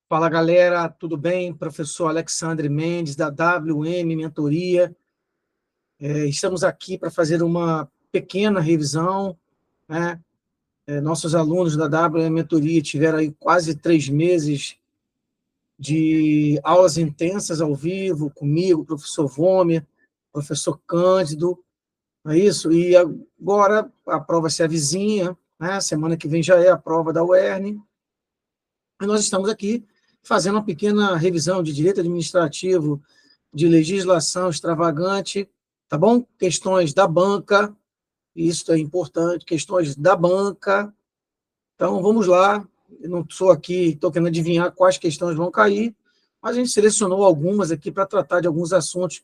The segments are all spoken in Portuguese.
Fala, galera, tudo bem? Professor Alexandre Mendes, da WM Mentoria. Estamos aqui para fazer uma pequena revisão, né? Nossos alunos da WM Mentoria tiveram aí quase 3 meses de aulas intensas ao vivo, comigo, professor Vomer, professor Cândido, não é isso? E agora a prova se avizinha, né? Semana que vem já é a prova da UERN, e nós estamos aqui fazendo uma pequena revisão de direito administrativo, de legislação extravagante, tá bom? Questões da banca, isso é importante, questões da banca. Então, vamos lá. Eu não sou aqui, estou querendo adivinhar quais questões vão cair, mas a gente selecionou algumas aqui para tratar de alguns assuntos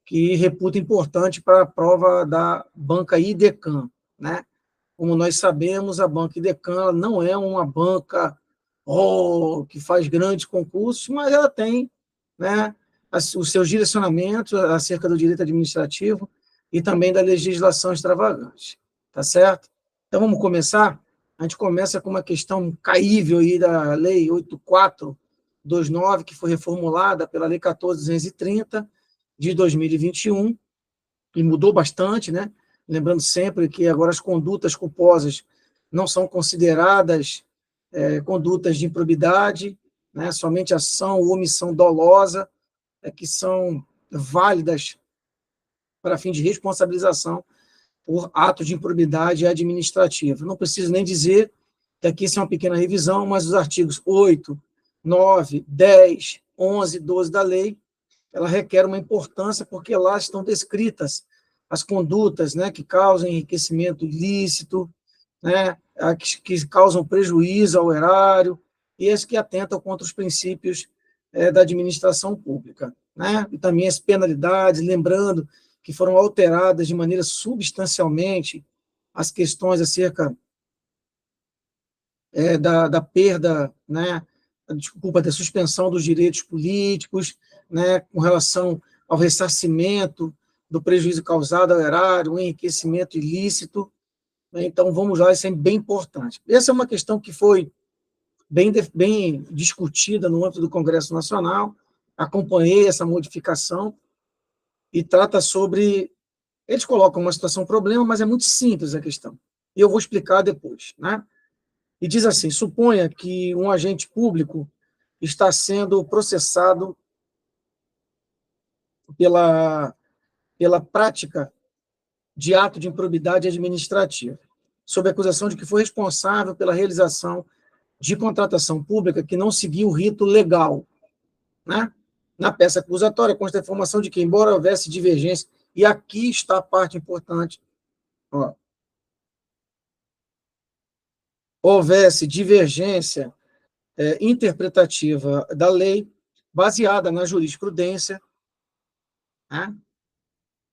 que reputa importante para a prova da banca IDECAM, né? Como nós sabemos, a banca IDECAM não é uma banca que faz grandes concursos, mas ela tem, né, os seus direcionamentos acerca do direito administrativo e também da legislação extravagante, tá certo? Então, vamos começar? A gente começa com uma questão caível aí da Lei 8429, que foi reformulada pela Lei 14.230, de 2021, e mudou bastante, né? Lembrando sempre que agora as condutas culposas não são consideradas condutas de improbidade, né? Somente ação ou omissão dolosa que são válidas para fim de responsabilização por atos de improbidade administrativa. Não preciso nem dizer que aqui isso é uma pequena revisão, mas os artigos 8, 9, 10, 11 e 12 da lei, ela requer uma importância porque lá estão descritas as condutas, né, que causam enriquecimento ilícito, né, que causam prejuízo ao erário e as que atentam contra os princípios da administração pública, né? E também as penalidades, lembrando que foram alteradas de maneira substancialmente as questões acerca da perda, né, desculpa, da suspensão dos direitos políticos, né, com relação ao ressarcimento do prejuízo causado ao erário, o enriquecimento ilícito. Então, vamos lá, isso é bem importante. Essa é uma questão que foi bem discutida no âmbito do Congresso Nacional, acompanhei essa modificação, e trata sobre... Eles colocam uma situação problema, mas é muito simples a questão, e eu vou explicar depois, né? E diz assim: suponha que um agente público está sendo processado pela prática de ato de improbidade administrativa, sob a acusação de que foi responsável pela realização de contratação pública que não seguiu o rito legal, né? Na peça acusatória consta a informação de que, embora houvesse divergência, e aqui está a parte importante, houvesse divergência interpretativa da lei, baseada na jurisprudência, né,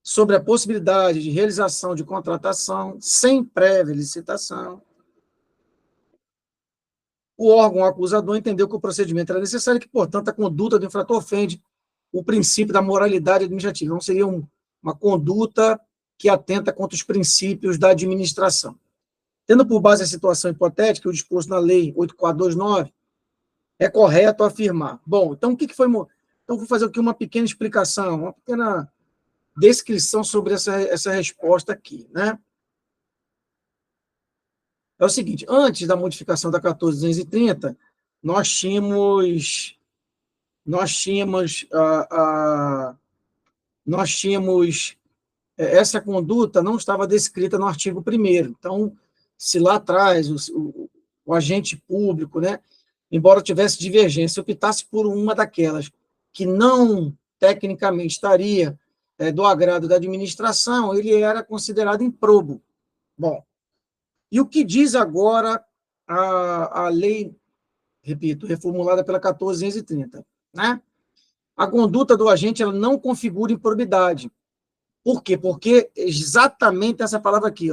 sobre a possibilidade de realização de contratação sem prévia licitação, o órgão acusador entendeu que o procedimento era necessário e que, portanto, a conduta do infrator ofende o princípio da moralidade administrativa. Não seria uma conduta que atenta contra os princípios da administração. Tendo por base a situação hipotética, o disposto na Lei 8429, é correto afirmar. Bom, então o que foi... Então, vou fazer aqui uma pequena explicação, uma pequena descrição sobre essa resposta aqui, né? É o seguinte: antes da modificação da 14.230, nós tínhamos essa conduta não estava descrita no artigo 1º. Então, se lá atrás o agente público, né, embora tivesse divergência, optasse por uma daquelas que não tecnicamente estaria do agrado da administração, ele era considerado improbo. Bom, e o que diz agora a lei, repito, reformulada pela 14.230, né? A conduta do agente ela não configura improbidade. Por quê? Porque exatamente essa palavra aqui,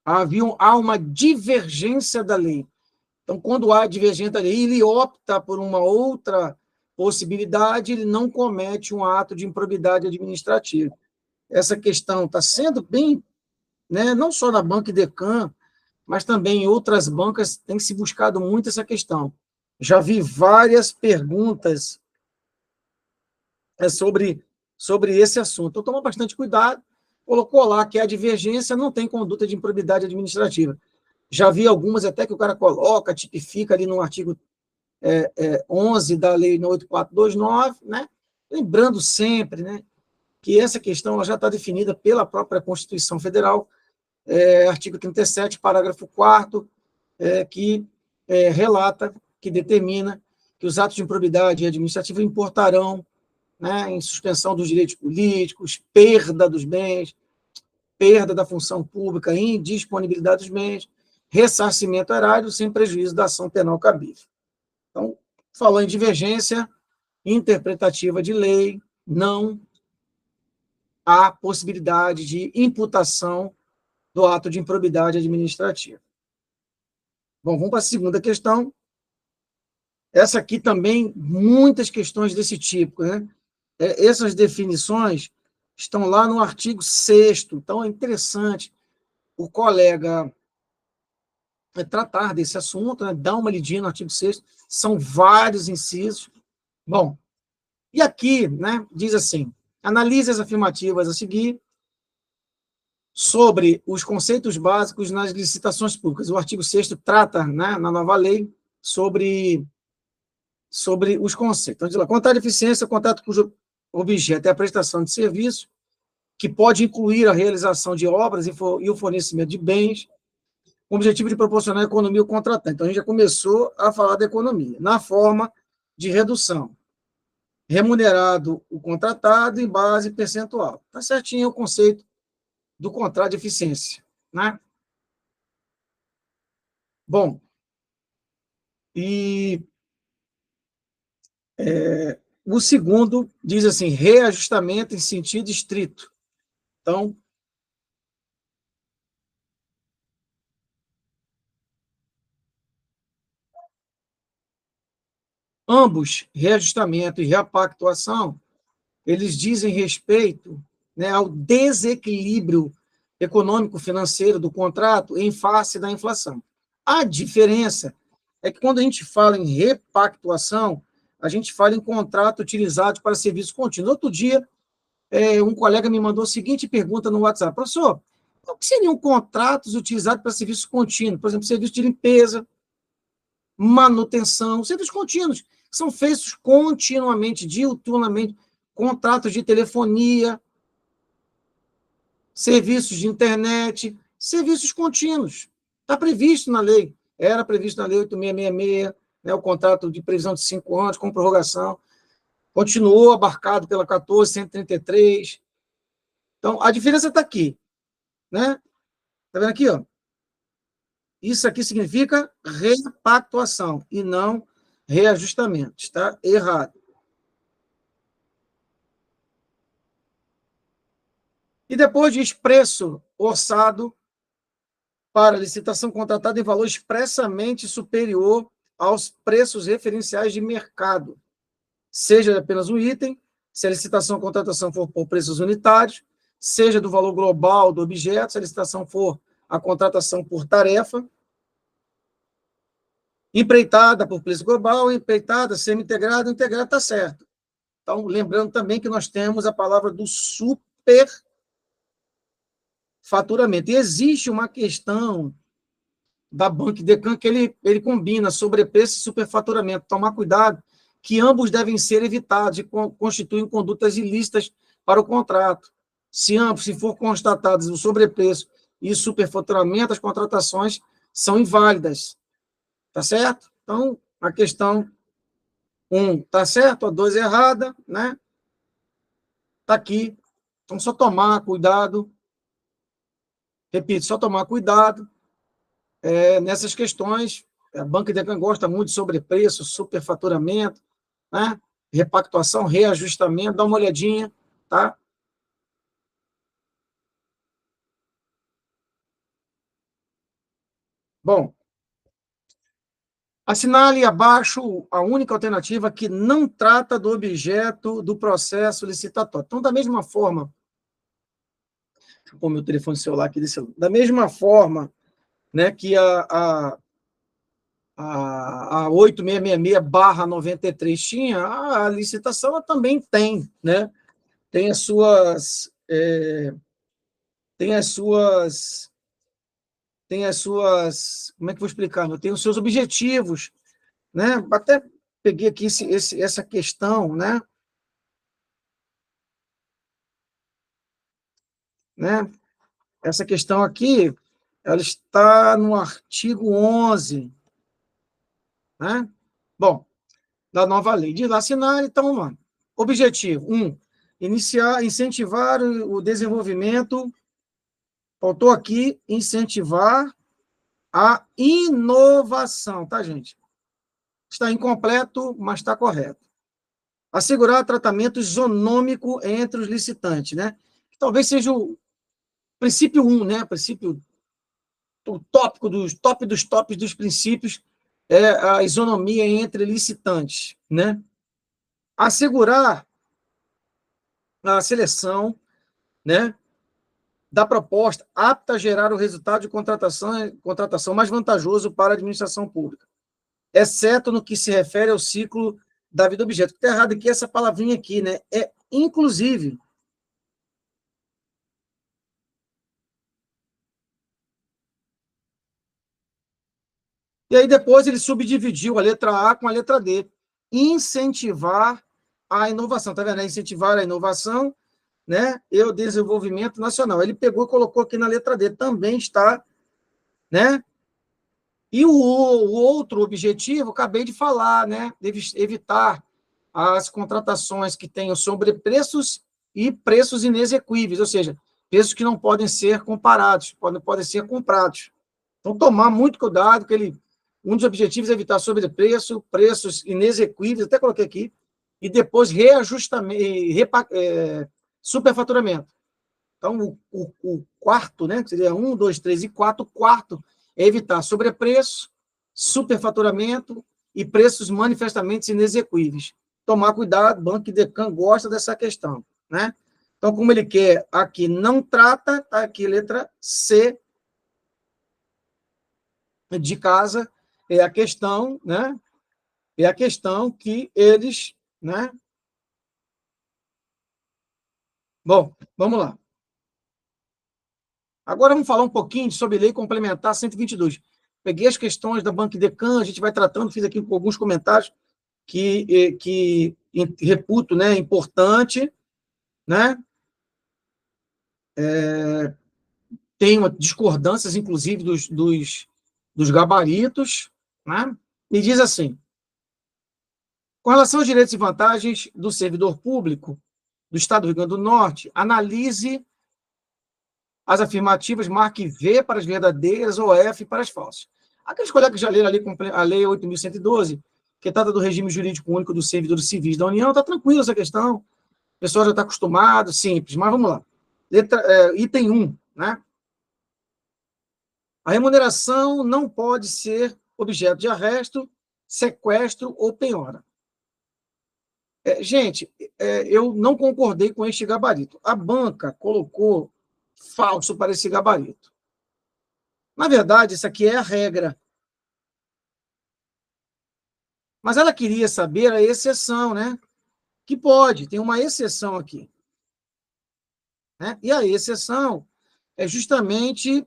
há uma divergência da lei. Então, quando há divergência da lei, ele opta por uma outra possibilidade, ele não comete um ato de improbidade administrativa. Essa questão está sendo bem, né, não só na Banca IDECAM, mas também em outras bancas tem se buscado muito essa questão. Já vi várias perguntas sobre esse assunto. Então, toma bastante cuidado. Colocou lá que a divergência não tem conduta de improbidade administrativa. Já vi algumas até que o cara coloca, tipifica ali no artigo 11 da Lei 8429, né? Lembrando sempre, né, que essa questão ela já está definida pela própria Constituição Federal, artigo 37, parágrafo 4º, que relata, que determina que os atos de improbidade administrativa importarão, né, em suspensão dos direitos políticos, perda dos bens, perda da função pública, indisponibilidade dos bens, ressarcimento erário sem prejuízo da ação penal cabível. Então, falando em divergência interpretativa de lei, não há possibilidade de imputação do ato de improbidade administrativa. Bom, vamos para a segunda questão. Essa aqui também, muitas questões desse tipo, né? Essas definições estão lá no artigo 6º, então é interessante o colega tratar desse assunto, né? Dar uma lidinha no artigo 6º, são vários incisos. Bom, e aqui, né, diz assim, analise as afirmativas a seguir sobre os conceitos básicos nas licitações públicas. O artigo 6º trata, né, na nova lei, sobre os conceitos. Então, diz lá, contrato de eficiência, contrato cujo objeto é a prestação de serviço, que pode incluir a realização de obras e o fornecimento de bens, com o objetivo de proporcionar economia ao contratante. Então, a gente já começou a falar da economia, na forma de redução. Remunerado o contratado em base percentual. Está certinho o conceito do contrato de eficiência, né? Bom, e o segundo diz assim, reajustamento em sentido estrito. Então, ambos, reajustamento e repactuação, eles dizem respeito, né, ao desequilíbrio econômico-financeiro do contrato em face da inflação. A diferença é que quando a gente fala em repactuação, a gente fala em contrato utilizado para serviço contínuo. Outro dia, um colega me mandou a seguinte pergunta no WhatsApp: professor, o que seriam contratos utilizados para serviço contínuo? Por exemplo, serviço de limpeza, manutenção, serviços contínuos, que são feitos continuamente, diuturnamente, contratos de telefonia, serviços de internet, serviços contínuos. Está previsto na lei, era previsto na lei 8666, né, o contrato de previsão de 5 anos, com prorrogação, continuou abarcado pela 14.133. Então, a diferença está aqui. Né? Está vendo aqui? Ó? Isso aqui significa repactuação e não reajustamento. Está errado. E depois diz preço orçado para licitação contratada em valor expressamente superior aos preços referenciais de mercado, seja apenas um item, se a licitação ou contratação for por preços unitários, seja do valor global do objeto, se a licitação for a contratação por tarefa, empreitada por preço global, empreitada, semi-integrada, integrada, está certo. Então, lembrando também que nós temos a palavra do superfaturamento. E existe uma questão da Banco Decam que ele combina sobrepreço e superfaturamento. Tomar cuidado, que ambos devem ser evitados e constituem condutas ilícitas para o contrato. Se for constatados o sobrepreço e o superfaturamento, as contratações são inválidas. Tá certo? Então, a questão 1 tá certo, a 2 errada, né? Tá aqui. Então, só tomar cuidado. Repito, só tomar cuidado nessas questões. A Banca Decam gosta muito de sobrepreço, superfaturamento, né? Repactuação, reajustamento, dá uma olhadinha, tá? Bom, assinale abaixo a única alternativa que não trata do objeto do processo licitatório. Então, da mesma forma, deixa eu pôr meu telefone celular aqui da mesma forma né, que a 8666/93 tinha, a licitação ela também tem, né? Tem as suas, tem as suas, como é que eu vou explicar? Tem os seus objetivos, né? Até peguei aqui essa questão, né? Essa questão aqui, ela está no artigo 11, né? Bom, da nova lei. Diz lá, assinar, então, mano. Objetivo: incentivar o desenvolvimento, faltou aqui, incentivar a inovação, tá, gente? Está incompleto, mas está correto. Assegurar tratamento isonômico entre os licitantes, né? Talvez seja o princípio 1, né? Princípio, o tópico dos tópicos dos princípios é a isonomia entre licitantes, né? Assegurar a seleção, né, da proposta apta a gerar o resultado de contratação mais vantajoso para a administração pública, exceto no que se refere ao ciclo da vida do objeto. Está errado aqui essa palavrinha aqui, né? É inclusive. E aí depois ele subdividiu a letra A com a letra D. Incentivar a inovação. Está vendo? Incentivar a inovação, né? E o desenvolvimento nacional. Ele pegou e colocou aqui na letra D. Também está, né? E o outro objetivo, acabei de falar, né? Evitar as contratações que tenham sobrepreços e preços inexequíveis, ou seja, preços que não podem ser comparados, podem ser comprados. Então, tomar muito cuidado, que um dos objetivos é evitar sobrepreço, preços inexequíveis, até coloquei aqui, e depois reajustamento, superfaturamento. Então, o quarto, né, que seria 1, 2, 3 e 4, o quarto é evitar sobrepreço, superfaturamento e preços manifestamente inexequíveis. Tomar cuidado, o Banco Decam gosta dessa questão, né? Então, como ele quer aqui não trata, tá aqui letra C de casa, é a questão, né? É a questão que eles, né? Bom, vamos lá. Agora vamos falar um pouquinho sobre Lei Complementar 122. Peguei as questões da Banco Decam, a gente vai tratando, fiz aqui alguns comentários que reputo, né, importante, né? Tem discordâncias, inclusive, dos gabaritos, né? E diz assim: com relação aos direitos e vantagens do servidor público do Estado do Rio Grande do Norte, analise as afirmativas, marque V para as verdadeiras ou F para as falsas. Aqueles colegas que já leram ali a Lei 8.112, que trata do regime jurídico único dos servidores civis da União, está tranquilo essa questão, o pessoal já está acostumado, simples, mas vamos lá. Item 1, né? A remuneração não pode ser objeto de arresto, sequestro ou penhora. Gente, eu não concordei com este gabarito. A banca colocou falso para esse gabarito. Na verdade, isso aqui é a regra. Mas ela queria saber a exceção, né? Que pode, tem uma exceção aqui. Né? E a exceção é justamente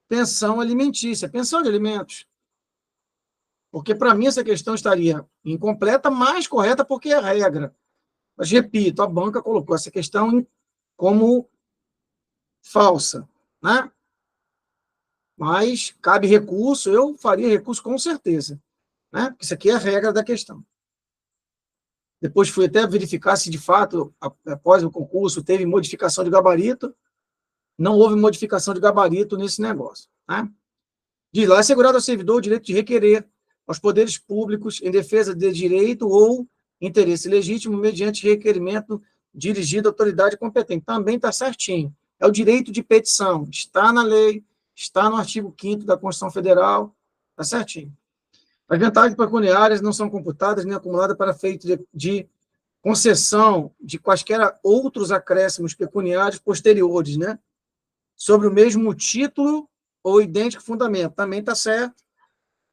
pensão alimentícia, pensão de alimentos. Porque, para mim, essa questão estaria incompleta, mas correta, porque é a regra. Mas, repito, a banca colocou essa questão como falsa. Né? Mas cabe recurso, eu faria recurso com certeza. Né? Porque isso aqui é a regra da questão. Depois fui até verificar se, de fato, após o concurso, teve modificação de gabarito. Não houve modificação de gabarito nesse negócio. Né? Diz lá, é assegurado ao servidor o direito de requerer aos poderes públicos em defesa de direito ou interesse legítimo mediante requerimento dirigido à autoridade competente. Também está certinho. É o direito de petição. Está na lei, está no artigo 5º da Constituição Federal, está certinho. As vantagens pecuniárias não são computadas nem acumuladas para efeito de concessão de quaisquer outros acréscimos pecuniários posteriores, né? Sobre o mesmo título ou idêntico fundamento. Também está certo.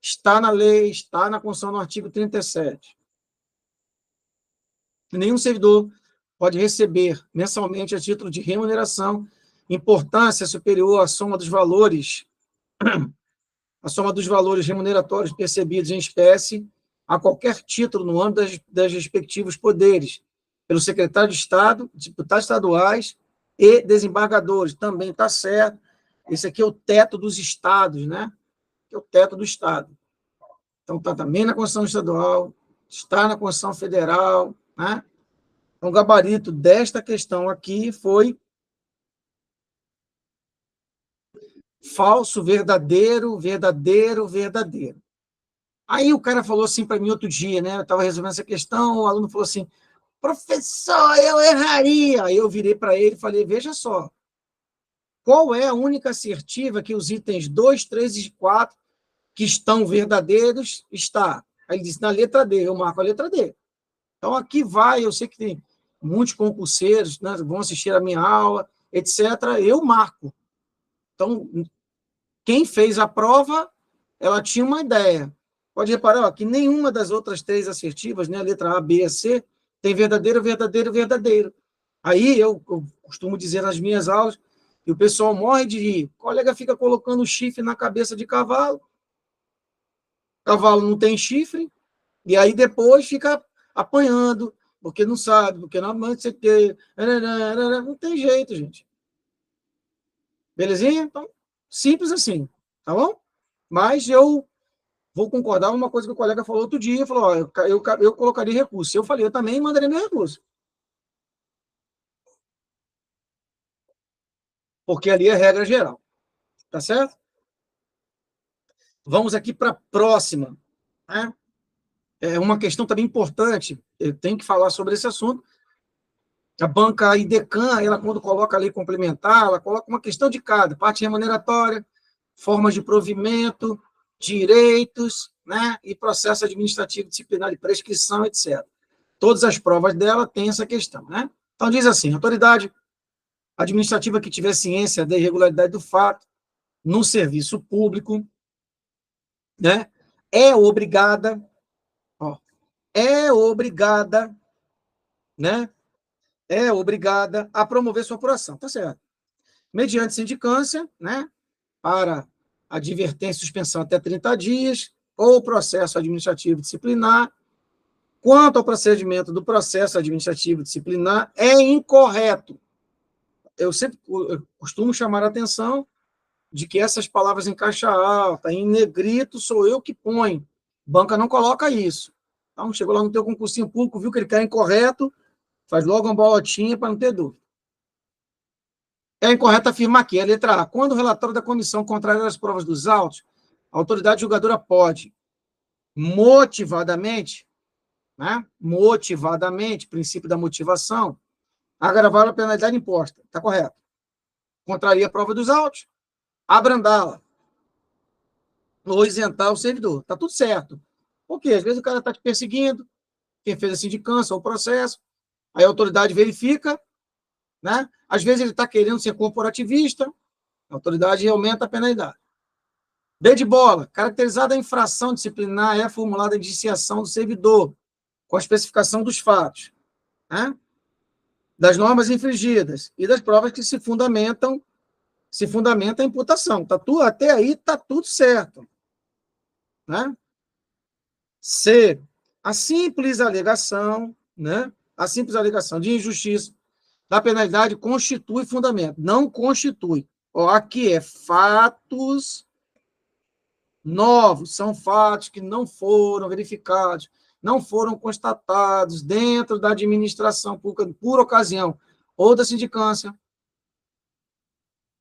Está na lei, está na Constituição, no artigo 37. Nenhum servidor pode receber mensalmente a título de remuneração importância superior à soma dos valores remuneratórios percebidos em espécie a qualquer título no âmbito das respectivos poderes, pelo secretário de Estado, deputados estaduais e desembargadores. Também está certo. Esse aqui é o teto dos estados, né? É o teto do Estado. Então, está também na Constituição Estadual, está na Constituição Federal, né? Então, o gabarito desta questão aqui foi falso, verdadeiro, verdadeiro, verdadeiro. Aí o cara falou assim para mim outro dia, né? Eu estava resolvendo essa questão, o aluno falou assim, professor, eu erraria. Aí eu virei para ele e falei, veja só, qual é a única assertiva que os itens 2, 3 e 4 que estão verdadeiros está? Aí ele disse, na letra D, eu marco a letra D. Então aqui vai, eu sei que tem muitos concurseiros, né, vão assistir a minha aula, etc. Eu marco. Então, quem fez a prova, ela tinha uma ideia. Pode reparar ó, que nenhuma das outras 3 assertivas, né, a letra A, B e C, tem verdadeiro, verdadeiro, verdadeiro. Aí eu costumo dizer nas minhas aulas, e o pessoal morre de rir. O colega fica colocando chifre na cabeça de cavalo, cavalo não tem chifre, e aí depois fica apanhando, porque não sabe, porque não sei o quê. Não tem jeito, gente. Belezinha? Então, simples assim, tá bom? Mas eu vou concordar com uma coisa que o colega falou outro dia, falou, ó, eu colocaria recurso. Eu falei, eu também mandaria meu recurso. Porque ali é regra geral. Tá certo? Vamos aqui para a próxima. Né? É uma questão também importante, eu tenho que falar sobre esse assunto. A banca IDECAN, ela, quando coloca a lei complementar, ela coloca uma questão de cada, parte remuneratória, formas de provimento, direitos, né, e processo administrativo disciplinar de prescrição, etc. Todas as provas dela têm essa questão. Né? Então, diz assim, autoridade administrativa que tiver ciência da irregularidade do fato no serviço público, né, é obrigada, ó, né, é obrigada a promover sua apuração, tá certo? Mediante sindicância, né, para advertência e suspensão até 30 dias, ou processo administrativo disciplinar. Quanto ao procedimento do processo administrativo disciplinar, é incorreto. Eu sempre costumo chamar a atenção de que essas palavras em caixa alta, em negrito, sou eu que ponho. Banca não coloca isso. Então, chegou lá no teu concursinho público, viu que ele quer incorreto, faz logo uma bolotinha para não ter dúvida. É incorreto afirmar aqui, a letra A, quando o relatório da comissão contrário às provas dos autos, a autoridade julgadora pode, motivadamente, né, princípio da motivação, agravar a penalidade imposta. Está correto. Contraria a prova dos autos, abrandá-la, ou isentar o servidor. Está tudo certo. Por quê? Às vezes o cara está te perseguindo, quem fez a sindicância ou o processo, aí a autoridade verifica, né? Às vezes ele está querendo ser corporativista, a autoridade aumenta a penalidade. B de bola, caracterizada a infração disciplinar é formulada a indiciação do servidor, com a especificação dos fatos, né? Das normas infringidas e das provas que se fundamenta a imputação. Até aí está tudo certo. Né? C, a simples alegação, né? A simples alegação de injustiça da penalidade constitui fundamento. Não constitui. Ó, aqui é fatos novos, são fatos que não foram verificados, não foram constatados dentro da administração pública por ocasião ou da sindicância,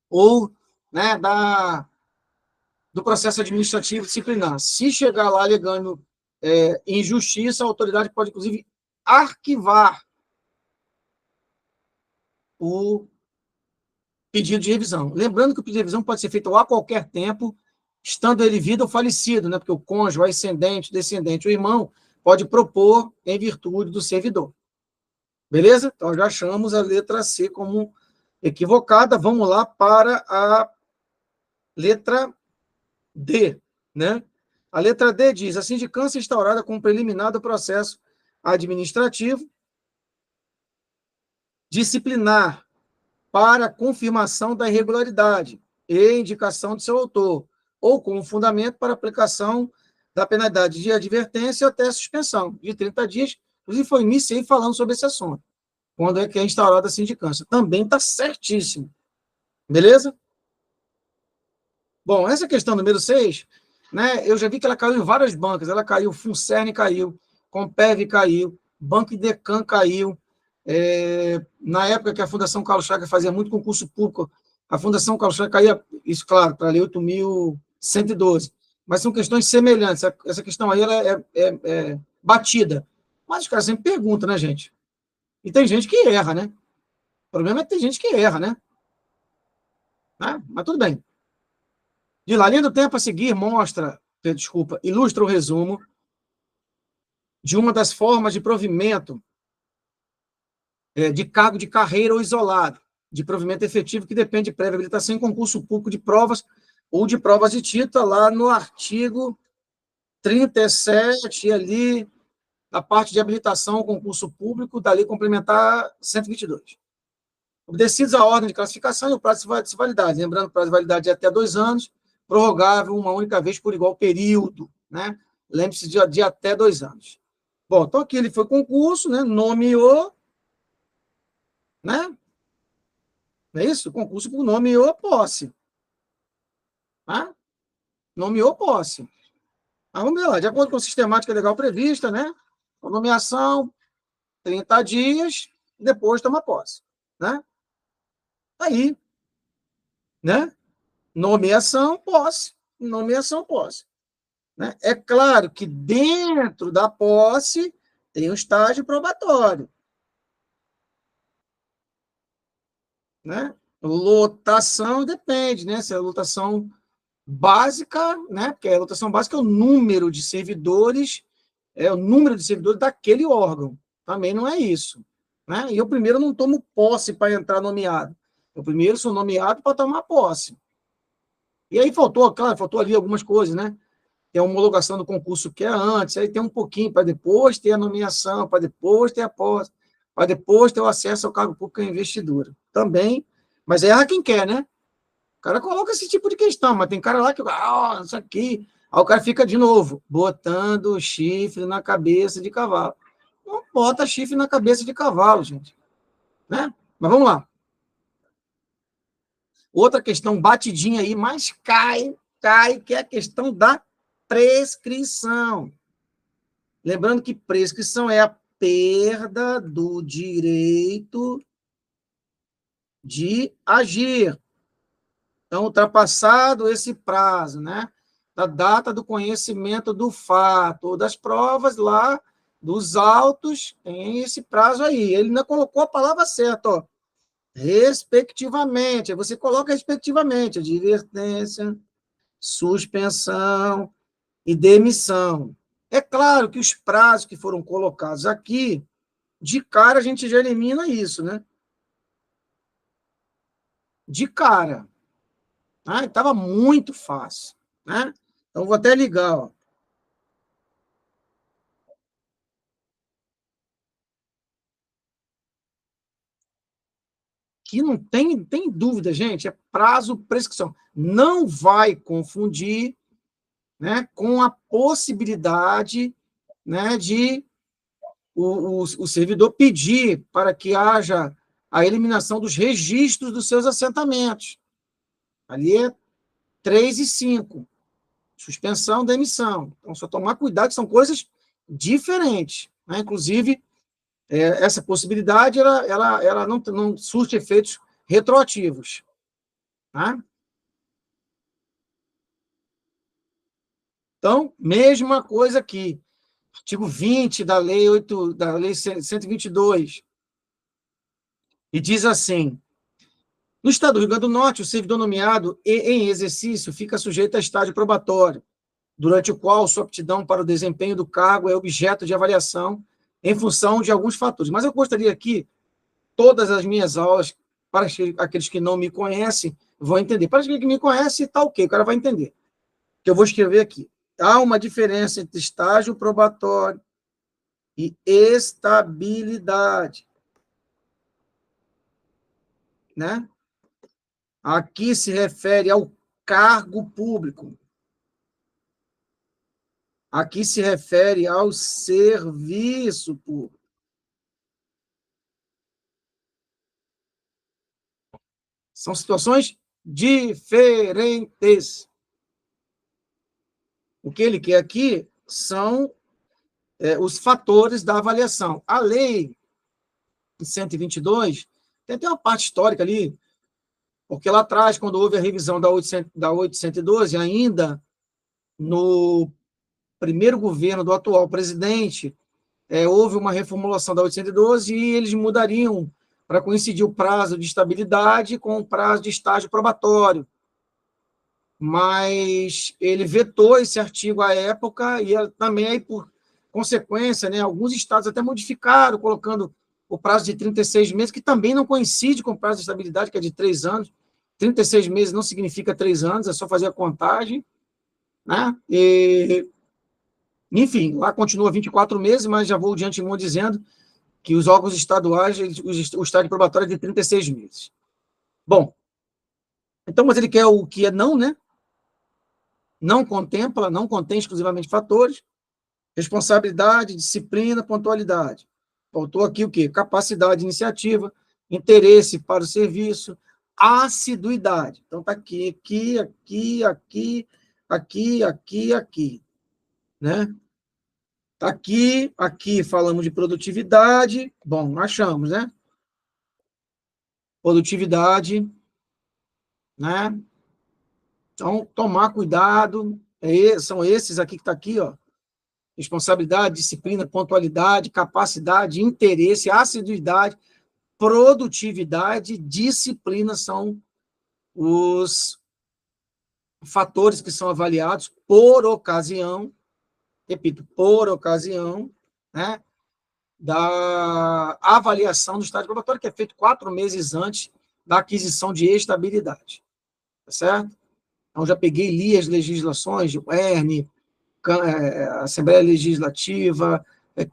ou, né, do processo administrativo disciplinar. Se chegar lá alegando injustiça, a autoridade pode, inclusive, arquivar o pedido de revisão. Lembrando que o pedido de revisão pode ser feito a qualquer tempo, estando ele vivo ou falecido, né? Porque o cônjuge, o ascendente, o descendente, o irmão, pode propor em virtude do servidor. Beleza? Então, já achamos a letra C como equivocada. Vamos lá para a letra D, né? A letra D diz: a sindicância é instaurada como preliminar do processo administrativo disciplinar para confirmação da irregularidade e indicação de seu autor, ou como fundamento para aplicação da penalidade de advertência até suspensão de 30 dias. Inclusive, foi iniciei falando sobre esse assunto, quando é que é instaurada a sindicância. Também está certíssimo. Beleza? Bom, essa questão número 6, né, eu já vi que ela caiu em várias bancas. Ela caiu, Funcern caiu, Compev caiu, Banco Idecam caiu. Na época que a Fundação Carlos Chagas fazia muito concurso público, a Fundação Carlos Chagas caía, isso, claro, para a Lei 8.112. Mas são questões semelhantes. Essa questão aí ela é batida. Mas os caras sempre perguntam, né, gente? E tem gente que erra, né? O problema é que tem gente que erra, né? Mas tudo bem. De lá, a linha do tempo a seguir ilustra o resumo de uma das formas de provimento de cargo de carreira ou isolado, de provimento efetivo que depende de prévia habilitação em concurso público de provas ou de provas de título, lá no artigo 37, ali, na parte de habilitação ao concurso público, da Lei Complementar 122. Obedecidos a ordem de classificação e o prazo de validade. Lembrando, o prazo de validade é até 2 anos, prorrogável uma única vez por igual período, né? Lembre-se de até 2 anos. Bom, então aqui ele foi concurso, né? Nomeou, né? Não é isso? Concurso por nomeou posse. Tá? Nomeou posse. Vamos ver lá, de acordo com a sistemática legal prevista, né? A nomeação, 30 dias, depois toma posse, né? Aí, né? Nomeação, posse. Nomeação, posse. Né? É claro que dentro da posse tem um estágio probatório. Né? Lotação depende, né? Se é a lotação básica, né? Porque a lotação básica é o número de servidores, daquele órgão. Também não é isso. Né? E eu primeiro não tomo posse para entrar nomeado. Eu primeiro sou nomeado para tomar posse. E aí faltou ali algumas coisas, né? Tem a homologação do concurso que é antes, aí tem um pouquinho para depois ter a nomeação, para depois ter a posse, para depois ter o acesso ao cargo público e investidura. Também, mas erra quem quer, né? O cara coloca esse tipo de questão, mas tem cara lá que, isso aqui, aí o cara fica de novo, botando chifre na cabeça de cavalo. Não bota chifre na cabeça de cavalo, gente. Né? Mas vamos lá. Outra questão batidinha aí, mas cai, que é a questão da prescrição. Lembrando que prescrição é a perda do direito de agir. Então, ultrapassado esse prazo, né, da data do conhecimento do fato ou das provas lá, dos autos, tem esse prazo aí. Ele não colocou a palavra certa, ó. Respectivamente. Aí você coloca respectivamente, advertência, suspensão e demissão. É claro que os prazos que foram colocados aqui, de cara a gente já elimina isso, né? De cara. Estava muito fácil. Né? Então, vou até ligar. Ó. Que não tem dúvida, gente, é prazo prescrição. Não vai confundir, né, com a possibilidade, né, de o servidor pedir para que haja a eliminação dos registros dos seus assentamentos. Ali é 3 e 5. Suspensão da emissão. Então, só tomar cuidado, que são coisas diferentes. Né? Inclusive, essa possibilidade ela não surte efeitos retroativos. Tá? Então, mesma coisa aqui. Artigo 20 da Lei 122. E diz assim: no Estado do Rio Grande do Norte, o servidor nomeado e em exercício fica sujeito a estágio probatório, durante o qual sua aptidão para o desempenho do cargo é objeto de avaliação em função de alguns fatores. Mas eu gostaria aqui, todas as minhas aulas, para aqueles que não me conhecem, vão entender. Para quem me conhece, está ok, o cara vai entender. Que eu vou escrever aqui. Há uma diferença entre estágio probatório e estabilidade. Né? Aqui se refere ao cargo público. Aqui se refere ao serviço público. São situações diferentes. O que ele quer aqui são os fatores da avaliação. A lei 122 tem até uma parte histórica ali, porque lá atrás, quando houve a revisão da 812, ainda no primeiro governo do atual presidente, houve uma reformulação da 812 e eles mudariam para coincidir o prazo de estabilidade com o prazo de estágio probatório. Mas ele vetou esse artigo à época e também, aí, por consequência, né, alguns estados até modificaram, colocando o prazo de 36 meses, que também não coincide com o prazo de estabilidade, que é de 3 anos. 36 meses não significa 3 anos, é só fazer a contagem. Né? Enfim, lá continua 24 meses, mas já vou de antemão dizendo que os órgãos estaduais, o estágio probatório é de 36 meses. Bom, então, mas ele quer o que é não, né? Não contempla, não contém exclusivamente fatores, responsabilidade, disciplina, pontualidade. Faltou aqui o quê? Capacidade, iniciativa, interesse para o serviço, assiduidade. Então, está aqui, né? Aqui falamos de produtividade, bom, achamos, né? Produtividade, né? Então, tomar cuidado, são esses aqui que está aqui, ó. Responsabilidade, disciplina, pontualidade, capacidade, interesse, assiduidade, produtividade, disciplina são os fatores que são avaliados por ocasião, repito, por ocasião, né, da avaliação do estágio probatório, que é feito 4 meses antes da aquisição de estabilidade. Tá certo? Então, já peguei, li as legislações de UERN, Assembleia Legislativa,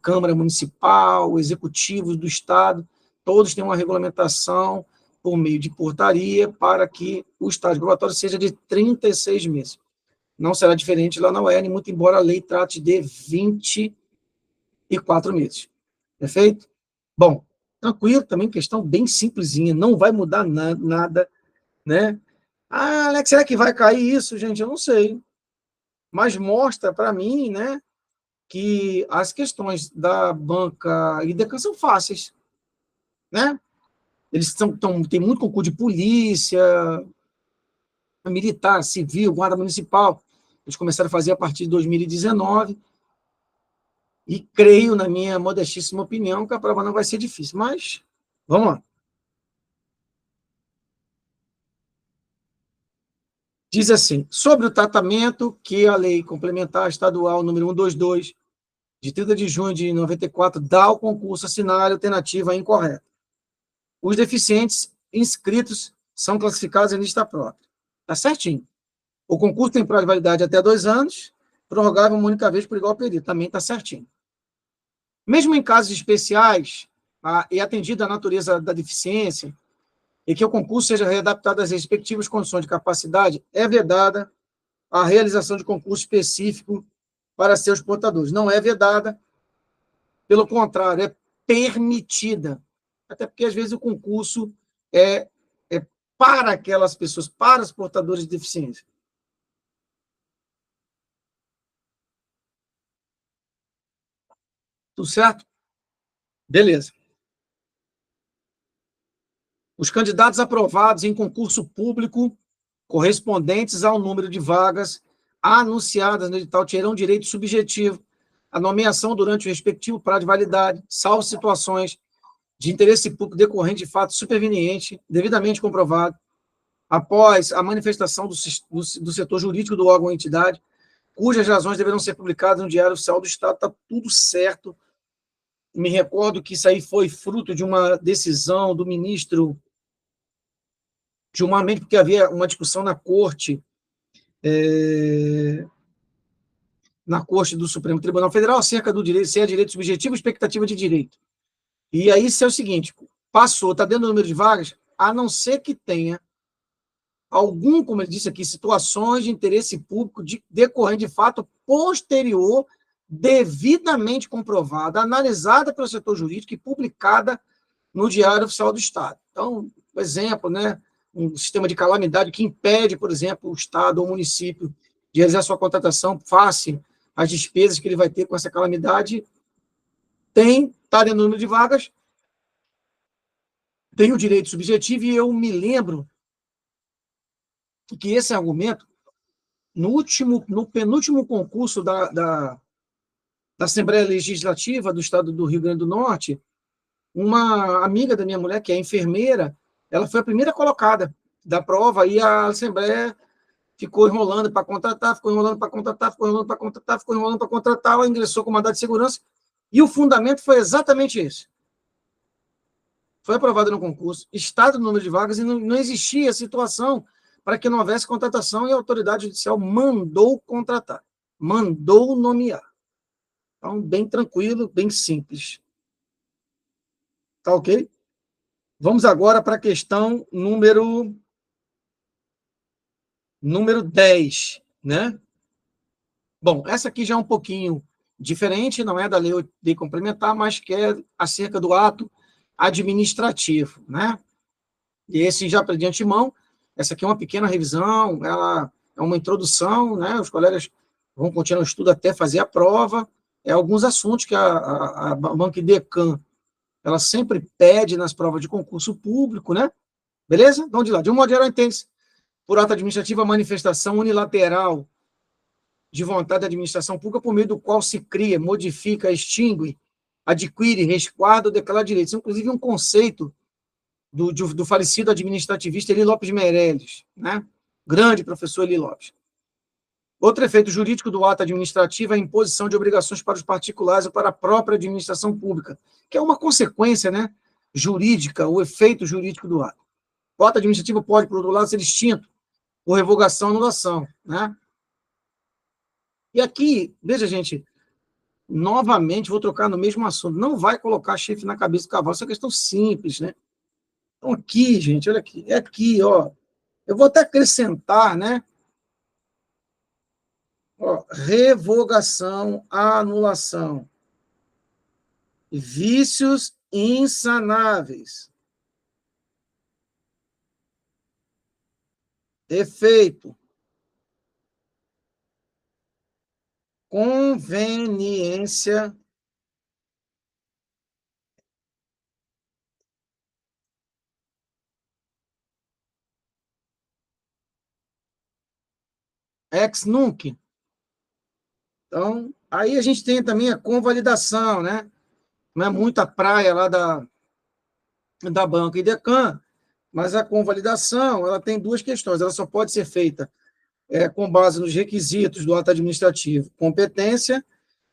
Câmara Municipal, Executivos do Estado, todos têm uma regulamentação por meio de portaria para que o estágio probatório seja de 36 meses. Não será diferente lá na UERN, muito embora a lei trate de 24 meses. Perfeito? Bom, tranquilo, também questão bem simplesinha, não vai mudar nada, né? Ah, Alex, será que vai cair isso, gente? Eu não sei. Mas mostra para mim, né, que as questões da banca IDECAN são fáceis, né? Eles têm muito concurso de polícia, militar, civil, guarda municipal. Eles começaram a fazer a partir de 2019 e creio, na minha modestíssima opinião, que a prova não vai ser difícil. Mas, vamos lá. Diz assim, sobre o tratamento que a Lei Complementar Estadual número 122, de 30 de junho de 94, dá ao concurso assinale alternativa incorreta. Os deficientes inscritos são classificados em lista própria. Está certinho. O concurso tem prazo de validade até 2 anos, prorrogável uma única vez por igual período. Também está certinho. Mesmo em casos especiais, e atendida a natureza da deficiência, e que o concurso seja readaptado às respectivas condições de capacidade, é vedada a realização de concurso específico para seus portadores. Não é vedada, pelo contrário, é permitida. Até porque, às vezes, o concurso é para aquelas pessoas, para os portadores de deficiência. Tudo certo? Beleza. Os candidatos aprovados em concurso público correspondentes ao número de vagas anunciadas no edital terão direito subjetivo à nomeação durante o respectivo prazo de validade, salvo situações de interesse público decorrente de fato superveniente, devidamente comprovado, após a manifestação do setor jurídico do órgão ou entidade, cujas razões deverão ser publicadas no Diário Oficial do Estado. Está tudo certo. Me recordo que isso aí foi fruto de uma decisão do ministro Gilmar, porque havia uma discussão na Corte do Supremo Tribunal Federal acerca do direito, se é direito subjetivo ou expectativa de direito. E aí, isso é o seguinte, passou, está dentro do número de vagas, a não ser que tenha algum, como ele disse aqui, situações de interesse público decorrente de fato posterior, devidamente comprovada, analisada pelo setor jurídico e publicada no Diário Oficial do Estado. Então, por exemplo, né, um sistema de calamidade que impede, por exemplo, o Estado ou o município de realizar sua contratação face às despesas que ele vai ter com essa calamidade, está dentro do número de vagas, tem o direito subjetivo, e eu me lembro que esse argumento, no penúltimo concurso da Assembleia Legislativa do Estado do Rio Grande do Norte, uma amiga da minha mulher, que é enfermeira, ela foi a primeira colocada da prova, e a Assembleia ficou enrolando para contratar, ficou enrolando para contratar, ficou enrolando para contratar, ficou enrolando para contratar, ela ingressou com mandado de segurança, e o fundamento foi exatamente esse. Foi aprovado no concurso, estado do número de vagas, e não existia situação para que não houvesse contratação, e a autoridade judicial mandou contratar, mandou nomear. Então, bem tranquilo, bem simples. Tá ok? Vamos agora para a questão número 10, né? Bom, essa aqui já é um pouquinho diferente, não é da lei complementar, mas que é acerca do ato administrativo, né? E esse já de antemão, essa aqui é uma pequena revisão, ela é uma introdução, né? Os colegas vão continuar o estudo até fazer a prova, alguns assuntos que a Banca Idecam, ela sempre pede nas provas de concurso público, né? Beleza? Vamos de lá. De um modo geral, entende-se por ato administrativo a manifestação unilateral de vontade da administração pública por meio do qual se cria, modifica, extingue, adquire, resguarda ou declara direitos. Inclusive, um conceito do falecido administrativista Eli Lopes de Meirelles, né? Grande professor Eli Lopes. Outro efeito jurídico do ato administrativo é a imposição de obrigações para os particulares ou para a própria administração pública, que é uma consequência, né, jurídica, o efeito jurídico do ato. O ato administrativo pode, por outro lado, ser extinto por revogação ou anulação, né? E aqui, veja, gente, novamente vou trocar no mesmo assunto. Não vai colocar chifre na cabeça do cavalo, isso é uma questão simples, né? Então, aqui, gente, olha aqui, é aqui, ó. Eu vou até acrescentar, né? Ó, revogação, anulação. Vícios insanáveis. Efeito. Conveniência. Ex nunc. Então, aí a gente tem também a convalidação, né? Não é muita praia lá da Banca Idecam, mas a convalidação, ela tem duas questões. Ela só pode ser feita com base nos requisitos do ato administrativo, competência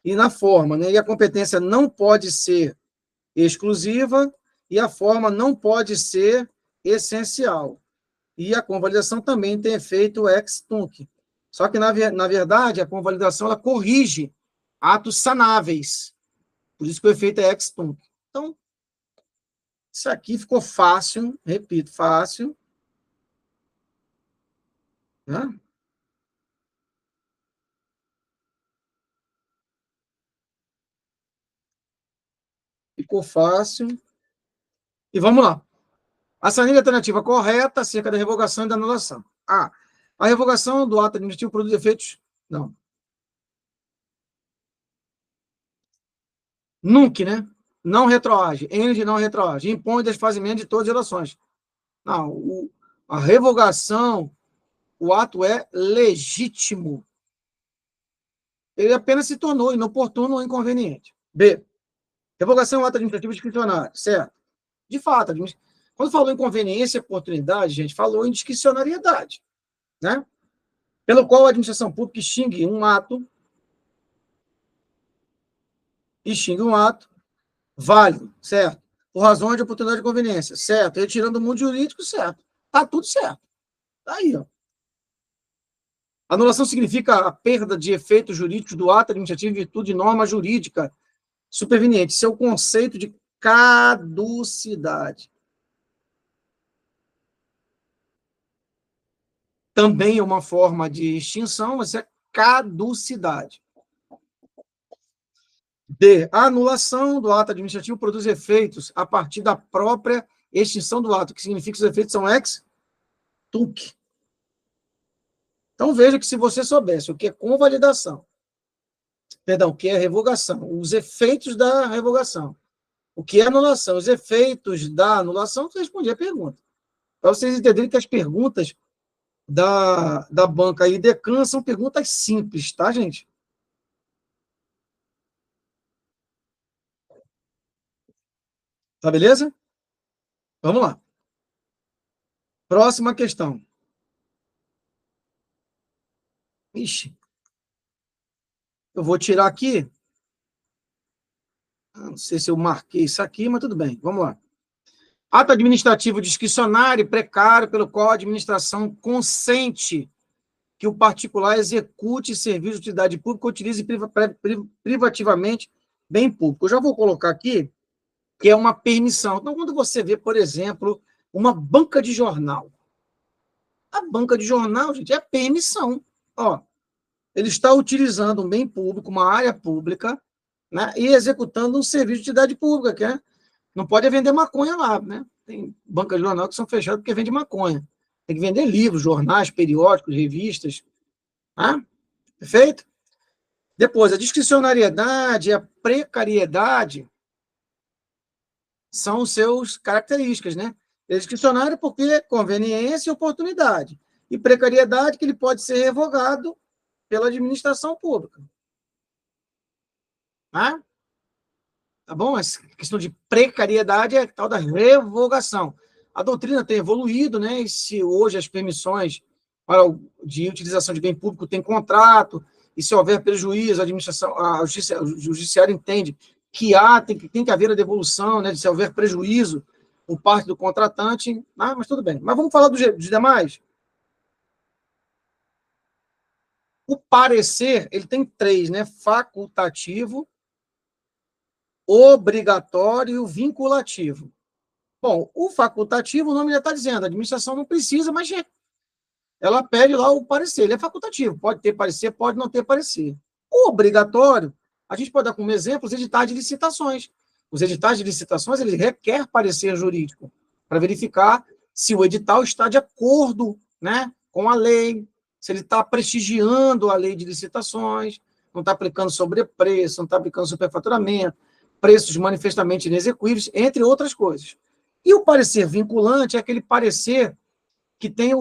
e na forma, né? E a competência não pode ser exclusiva e a forma não pode ser essencial. E a convalidação também tem efeito ex tunc. Só que, na verdade, a convalidação ela corrige atos sanáveis. Por isso que o efeito é ex tunc. Então, isso aqui ficou fácil, repito, fácil. Né? Ficou fácil. E vamos lá. A saída alternativa correta acerca da revogação e da anulação. A. A revogação do ato administrativo produz efeitos. Não. Nunca, né? Não retroage. N de não retroage. Impõe desfazimento de todas as relações. Não. A revogação, o ato é legítimo. Ele apenas se tornou inoportuno ou inconveniente. B. Revogação é um ato administrativo discricionário. Certo. De fato, quando falou em conveniência e oportunidade, gente, falou em discricionariedade, né? Pelo qual a administração pública extingue um ato válido, certo? Por razões de oportunidade e conveniência, certo? Retirando do mundo jurídico, certo? Tá tudo certo. Tá aí, ó. Anulação significa a perda de efeitos jurídicos do ato administrativo em virtude de norma jurídica superveniente. Isso é o conceito de caducidade. Também é uma forma de extinção, mas é caducidade. D. A anulação do ato administrativo produz efeitos a partir da própria extinção do ato, que significa que os efeitos são ex tunc. Então, veja que se você soubesse o que é convalidação, perdão, o que é revogação, os efeitos da revogação, o que é anulação, os efeitos da anulação, você respondia a pergunta. Para vocês entenderem que as perguntas da banca e Decã são perguntas simples, tá, gente? Tá beleza? Vamos lá. Próxima questão. Ixi, eu vou tirar aqui. Não sei se eu marquei isso aqui, mas tudo bem. Vamos lá. Ato administrativo discricionário precário pelo qual a administração consente que o particular execute serviço de utilidade pública ou utilize privativamente bem público. Eu já vou colocar aqui que é uma permissão. Então, quando você vê, por exemplo, uma banca de jornal, a banca de jornal, gente, é permissão. Ó, ele está utilizando um bem público, uma área pública, né, e executando um serviço de utilidade pública, que é, não pode vender maconha lá, né? Tem bancas de jornal que são fechadas porque vende maconha. Tem que vender livros, jornais, periódicos, revistas. Tá? Perfeito? Depois, a discricionariedade e a precariedade são os seus características, né? Ele é discricionário porque é conveniência e oportunidade. E precariedade que ele pode ser revogado pela administração pública. Tá? Tá bom? Essa questão de precariedade é a tal da revogação. A doutrina tem evoluído, né? E se hoje as permissões de utilização de bem público têm contrato, e se houver prejuízo, a administração, a justiça, o judiciário entende que tem que haver a devolução, né? Se houver prejuízo por parte do contratante, mas tudo bem. Mas vamos falar dos demais? O parecer, ele tem três, né? Facultativo, obrigatório e vinculativo. Bom, o facultativo, o nome já está dizendo, a administração não precisa, mas ela pede lá o parecer, ele é facultativo, pode ter parecer, pode não ter parecer. O obrigatório, a gente pode dar como exemplo os editais de licitações. Os editais de licitações, eles requerem parecer jurídico, para verificar se o edital está de acordo, né, com a lei, se ele está prestigiando a lei de licitações, não está aplicando sobrepreço, não está aplicando superfaturamento, preços manifestamente inexequíveis, entre outras coisas. E o parecer vinculante é aquele parecer que tem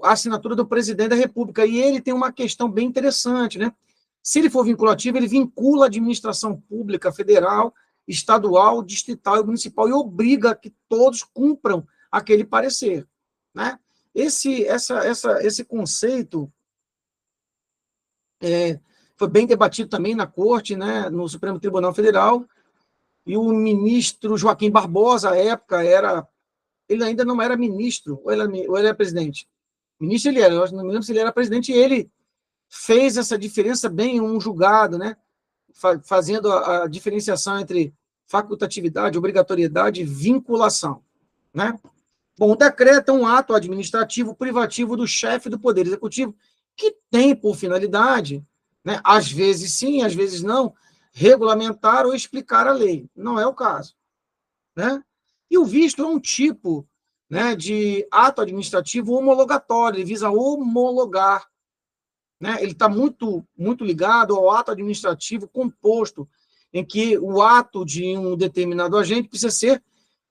a assinatura do presidente da República, e ele tem uma questão bem interessante, né? Se ele for vinculativo, ele vincula a administração pública federal, estadual, distrital e municipal, e obriga que todos cumpram aquele parecer, né? Esse conceito foi bem debatido também na Corte, né, no Supremo Tribunal Federal, e o ministro Joaquim Barbosa, à época, ele ainda não era ministro, ou ele era presidente? Ministro ele era, eu não me lembro se ele era presidente, e ele fez essa diferença bem em um julgado, né? Fazendo a diferenciação entre facultatividade, obrigatoriedade e vinculação. Né? Bom, o decreto é um ato administrativo privativo do chefe do Poder Executivo que tem por finalidade, né, às vezes sim, às vezes não, regulamentar ou explicar a lei. Não é o caso. Né? E o visto é um tipo, né, de ato administrativo homologatório, ele visa homologar. Né? Ele está muito ligado ao ato administrativo composto, em que o ato de um determinado agente precisa ser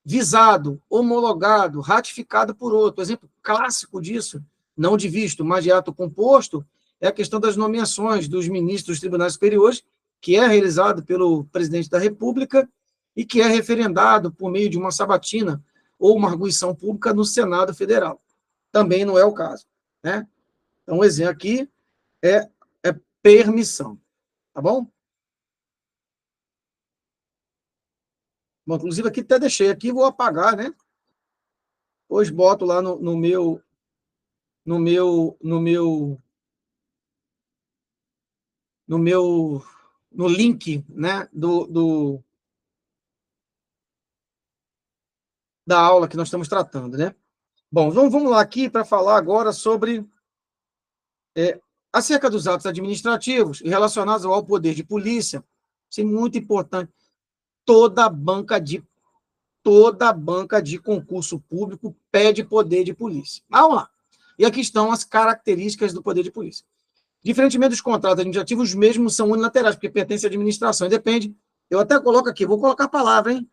visado, homologado, ratificado por outro. O exemplo clássico disso, não de visto, mas de ato composto, é a questão das nomeações dos ministros dos tribunais superiores, que é realizado pelo presidente da República e que é referendado por meio de uma sabatina ou uma arguição pública no Senado Federal. Também não é o caso. Né? Então, um exemplo aqui é permissão. Tá bom? Bom, inclusive, aqui até deixei aqui, vou apagar, né? Depois boto lá no link, né, da aula que nós estamos tratando, né? Bom, vamos lá aqui para falar agora sobre acerca dos atos administrativos e relacionados ao poder de polícia. Isso é muito importante. Toda banca de concurso público pede poder de polícia. Vamos lá. E aqui estão as características do poder de polícia. Diferentemente dos contratos administrativos, os mesmos são unilaterais, porque pertencem à administração. E depende. Eu até coloco aqui, vou colocar a palavra, hein?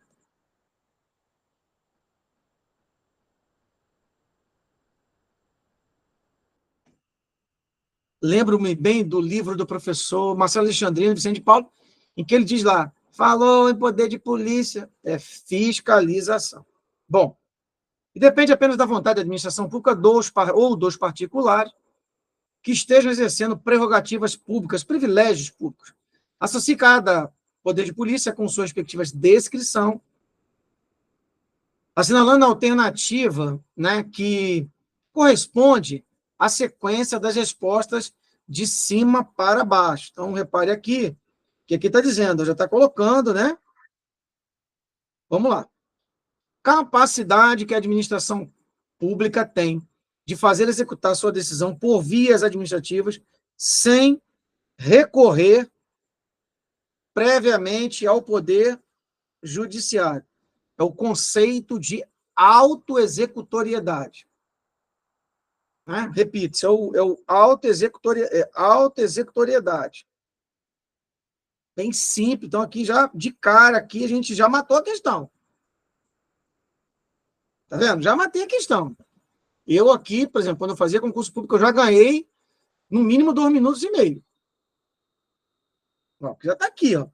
Lembro-me bem do livro do professor Marcelo Alexandrino, Vicente de Paulo, em que ele diz lá, falou em poder de polícia, é fiscalização. Bom, e depende apenas da vontade da administração pública ou dos particulares que estejam exercendo prerrogativas públicas, privilégios públicos. Associe cada poder de polícia com sua respectiva descrição, assinalando a alternativa, né, que corresponde à sequência das respostas de cima para baixo. Então, repare aqui, que aqui está dizendo, já está colocando, né? Vamos lá. Capacidade que a administração pública tem de fazer executar sua decisão por vias administrativas sem recorrer previamente ao poder judiciário. É o conceito de autoexecutoriedade. Né? Repito, isso é o autoexecutoriedade. Bem simples. Então, aqui já, de cara, aqui a gente já matou a questão. Tá vendo? Já matei a questão. Eu aqui, por exemplo, quando eu fazia concurso público, eu já ganhei no mínimo 2 minutos e meio. Ó, já está aqui, ó.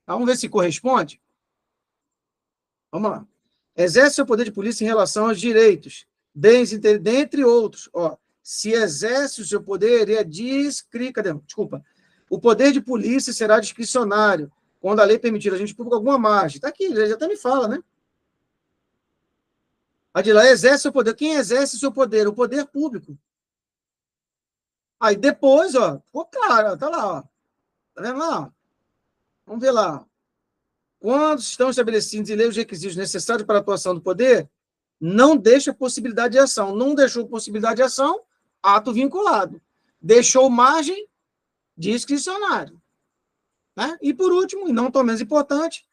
Vamos ver se corresponde? Vamos lá. Exerce seu poder de polícia em relação aos direitos, dentre outros. Ó, se exerce o seu poder, é desculpa. O poder de polícia será discricionário, quando a lei permitir a gente público alguma margem. Está aqui, ele já até me fala, né? Adila, exerce seu poder. Quem exerce o seu poder? O poder público. Aí depois, ó, ficou claro, tá lá, ó. Tá vendo lá? Vamos ver lá. Quando estão estabelecidos em lei os requisitos necessários para a atuação do poder, não deixa possibilidade de ação. Não deixou possibilidade de ação, ato vinculado. Deixou margem, discricionário. Né? E, por último, e não tão menos importante,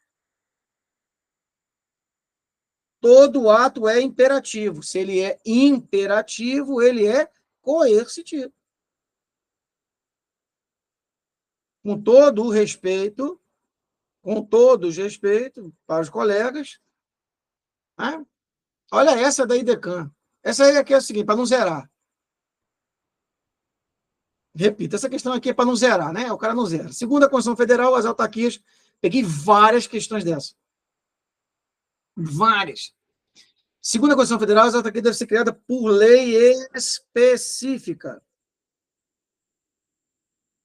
todo ato é imperativo. Se ele é imperativo, ele é coercitivo. Com todo o respeito, para os colegas, né? Olha essa da IDECAN. Essa aí aqui é o seguinte, para não zerar. Repito, essa questão aqui é para não zerar, né? O cara não zera. Segundo a Constituição Federal, as autarquias, peguei várias questões dessas. Várias. Segundo a Constituição Federal, as autarquias devem ser criadas por lei específica.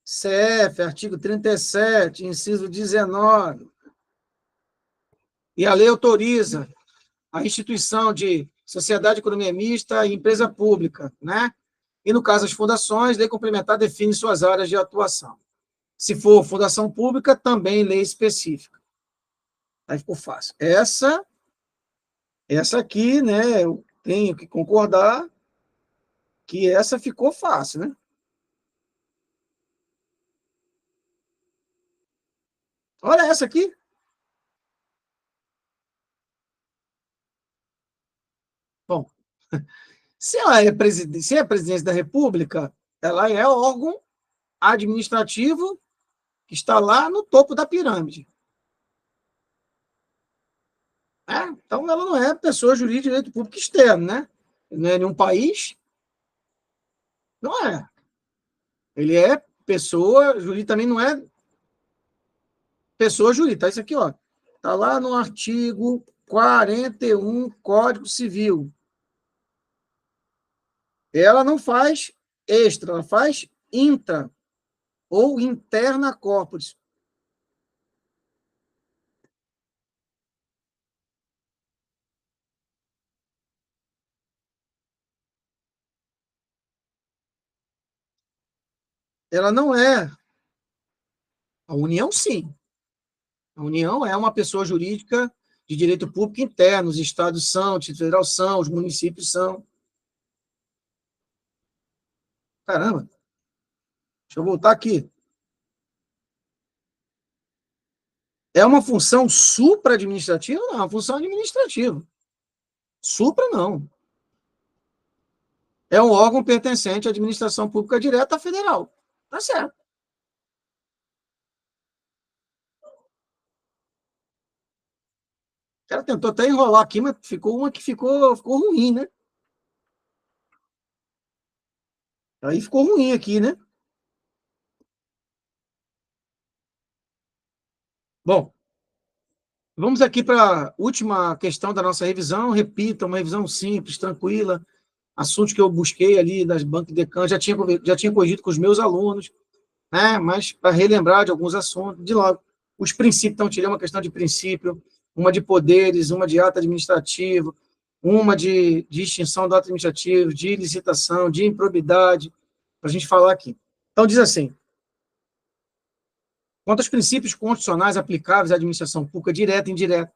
CF, artigo 37, inciso 19. E a lei autoriza a instituição de sociedade de economia mista e empresa pública, né? E, no caso das fundações, lei complementar define suas áreas de atuação. Se for fundação pública, também lei específica. Aí ficou fácil. Essa aqui, né, eu tenho que concordar que essa ficou fácil, né? Olha essa aqui. Bom, se é a presidência da República, ela é órgão administrativo que está lá no topo da pirâmide. Então, ela não é pessoa jurídica de direito público externo, né? Não é nenhum país. Não é. Ele é pessoa jurídica, também não é pessoa jurídica. Tá isso aqui, ó. Está lá no artigo 41, Código Civil. Ela não faz extra, ela faz intra ou interna corporis. ela não é. A União, sim. A União é uma pessoa jurídica de direito público interno, os estados são, o Distrito Federal são, os municípios são. Caramba, deixa eu voltar aqui. É uma função supra-administrativa? Não, é uma função administrativa. Supra, não. É um órgão pertencente à administração pública direta federal. Tá certo. O cara tentou até enrolar aqui, mas ficou uma que ficou ruim, né? Aí ficou ruim aqui, né? Bom, vamos aqui para a última questão da nossa revisão. Repita, uma revisão simples, tranquila. Assuntos que eu busquei ali das bancas de decan, já tinha corrigido com os meus alunos, né? Mas para relembrar de alguns assuntos, de logo, os princípios, então, tirei uma questão de princípio, uma de poderes, uma de ato administrativo, uma de extinção do ato administrativo, de licitação, de improbidade, para a gente falar aqui. Então, diz assim: quanto aos princípios constitucionais aplicáveis à administração pública direta e indireta,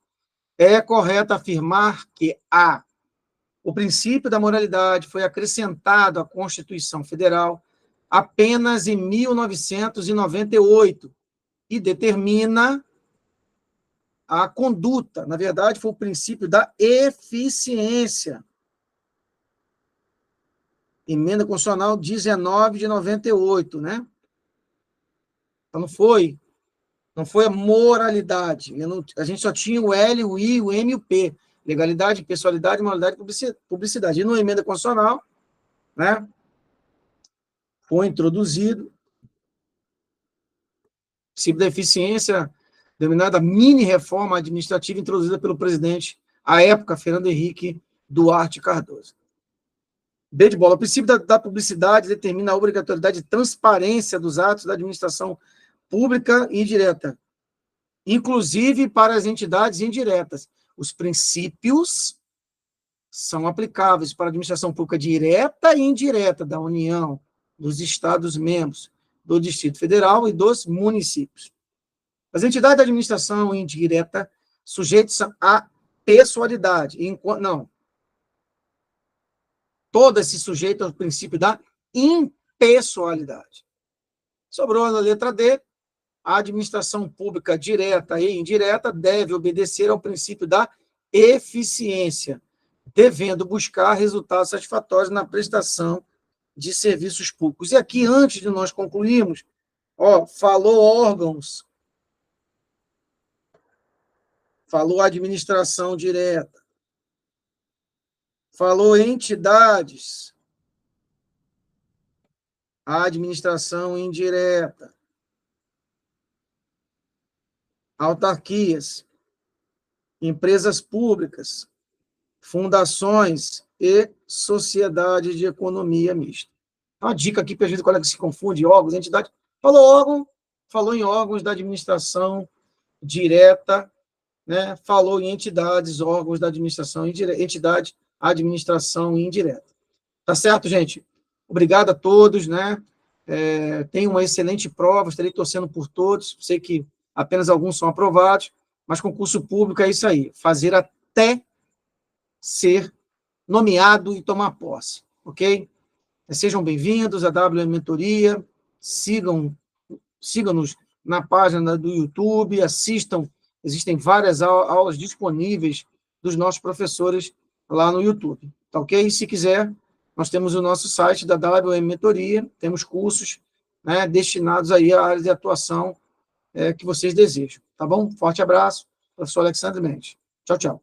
é correto afirmar que o princípio da moralidade foi acrescentado à Constituição Federal apenas em 1998 e determina a conduta. Na verdade, foi o princípio da eficiência. Emenda Constitucional 19 de 98, né? Então, não foi a moralidade. A gente só tinha o L, o I, o M e o P. Legalidade, pessoalidade, moralidade e publicidade. E na emenda constitucional, né, foi introduzido o princípio da eficiência, denominada mini-reforma administrativa, introduzida pelo presidente, à época, Fernando Henrique Duarte Cardoso. B de bola. O princípio da publicidade determina a obrigatoriedade de transparência dos atos da administração pública e indireta, inclusive para as entidades indiretas. Os princípios são aplicáveis para a administração pública direta e indireta da União, dos Estados-membros, do Distrito Federal e dos municípios. As entidades da administração indireta sujeitam-se à pessoalidade. Não. Todas se sujeitam ao princípio da impessoalidade. Sobrou na letra D: a administração pública direta e indireta deve obedecer ao princípio da eficiência, devendo buscar resultados satisfatórios na prestação de serviços públicos. E aqui, antes de nós concluirmos, falou órgãos, falou administração direta, falou entidades, administração indireta, autarquias, empresas públicas, fundações e sociedade de economia mista. Uma dica aqui para a gente, qual é que se confunde: órgãos, entidade. Falou órgão, falou em órgãos da administração direta, né? Falou em entidades, órgãos da administração indireta, entidade, administração indireta. Tá certo, gente? Obrigado a todos, né? Tenham uma excelente prova, estarei torcendo por todos. Sei que apenas alguns são aprovados, mas concurso público é isso aí: fazer até ser nomeado e tomar posse, ok? Sejam bem-vindos à WM Mentoria, sigam-nos na página do YouTube, assistam, existem várias aulas disponíveis dos nossos professores lá no YouTube, tá ok? E se quiser, nós temos o nosso site da WM Mentoria, temos cursos, né, destinados aí à área de atuação que vocês desejam, tá bom? Forte abraço, professor Alexandre Mendes. Tchau, tchau.